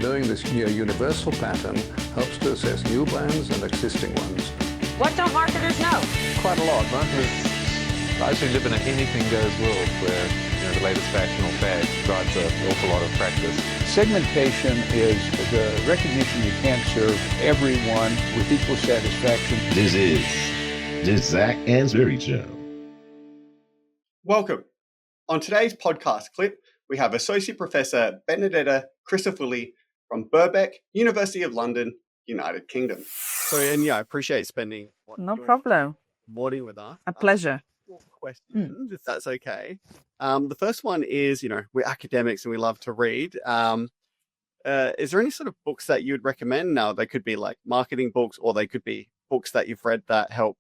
Knowing this near universal pattern helps to assess new brands and existing ones. What don't marketers know? Quite a lot. Marketers largely live in an anything-goes world where the latest fashion or fad drives an awful lot of practice. Segmentation is the recognition you can't serve everyone with equal satisfaction. This is the Zach Ansbury Show. Welcome. On today's podcast clip, we have Associate Professor Benedetta Crisafulli from Birkbeck, University of London, United Kingdom. So, I appreciate spending No problem. morning with us. A pleasure. Questions, if that's okay. The first one is, we're academics and we love to read. Is there any sort of books that you would recommend? Now, they could be like marketing books, or they could be books that you've read that help,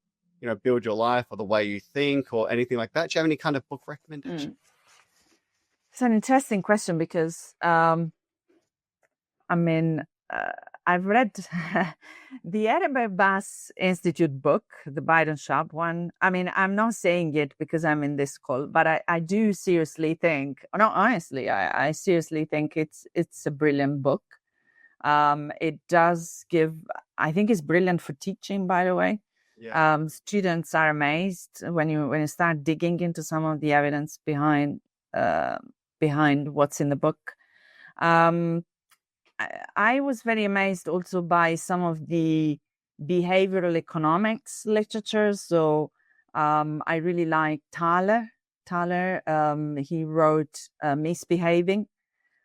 build your life or the way you think or anything like that. Do you have any kind of book recommendations? It's an interesting question because, I've read the Ehrenberg-Bass Institute book, the Byron Sharp one. I'm not saying it because I'm in this call, but I do seriously think, I seriously think it's a brilliant book. It does give, I think it's brilliant for teaching, by the way. Yeah. Students are amazed when you start digging into some of the evidence behind what's in the book. I was very amazed also by some of the behavioral economics literature. So I really like Thaler. He wrote Misbehaving.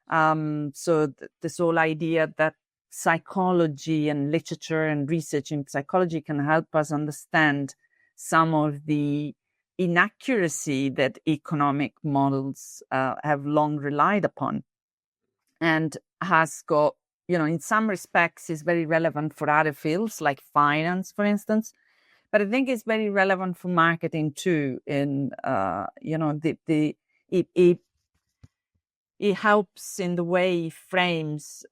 So this whole idea that psychology and literature and research in psychology can help us understand some of the inaccuracy that economic models have long relied upon, and has got, in some respects is very relevant for other fields like finance, for instance, but I think it's very relevant for marketing too. In it helps in the way he frames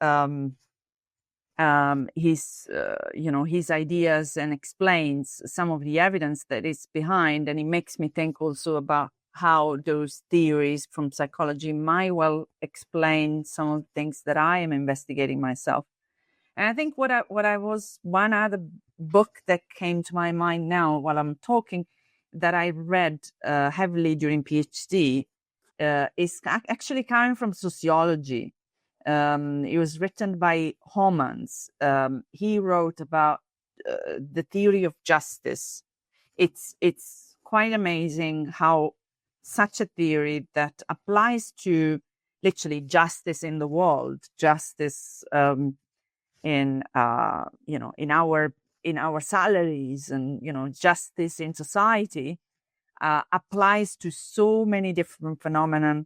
his ideas and explains some of the evidence that is behind. And it makes me think also about how those theories from psychology might well explain some of the things that I am investigating myself. And I think one other book that came to my mind now while I'm talking that I read heavily during PhD is actually coming from sociology. It was written by Homans. He wrote about the theory of justice. It's quite amazing how such a theory that applies to literally justice in the world, justice in our salaries, and justice in society applies to so many different phenomena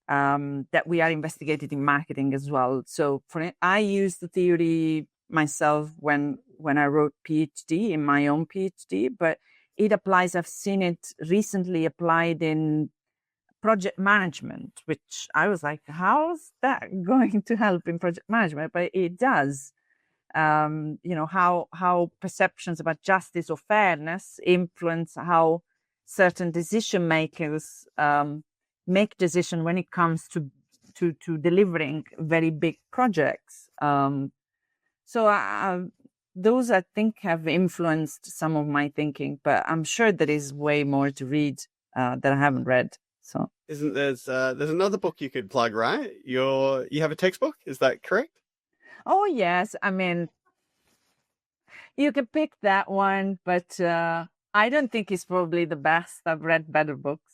that we are investigating in marketing as well. So I used the theory myself when I wrote PhD, in my own PhD, but it applies. I've seen it recently applied in project management, which I was like, how's that going to help in project management? But it does. How perceptions about justice or fairness influence how certain decision makers make decisions when it comes to delivering very big projects. Those, I think, have influenced some of my thinking, but I'm sure there is way more to read that I haven't read. So, there's another book you could plug, right? You have a textbook, is that correct? Oh yes, you can pick that one, but I don't think it's probably the best. I've read better books.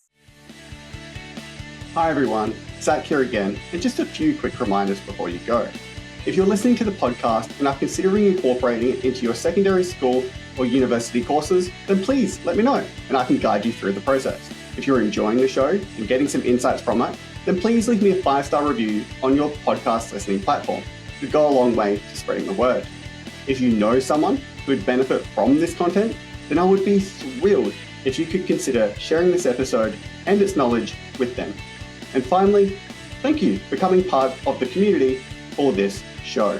Hi everyone, Zach here again, and just a few quick reminders before you go. If you're listening to the podcast and are considering incorporating it into your secondary school or university courses, then please let me know and I can guide you through the process. If you're enjoying the show and getting some insights from it, then please leave me a 5-star review on your podcast listening platform. It would go a long way to spreading the word. If you know someone who would benefit from this content, then I would be thrilled if you could consider sharing this episode and its knowledge with them. And finally, thank you for becoming part of the community for this show.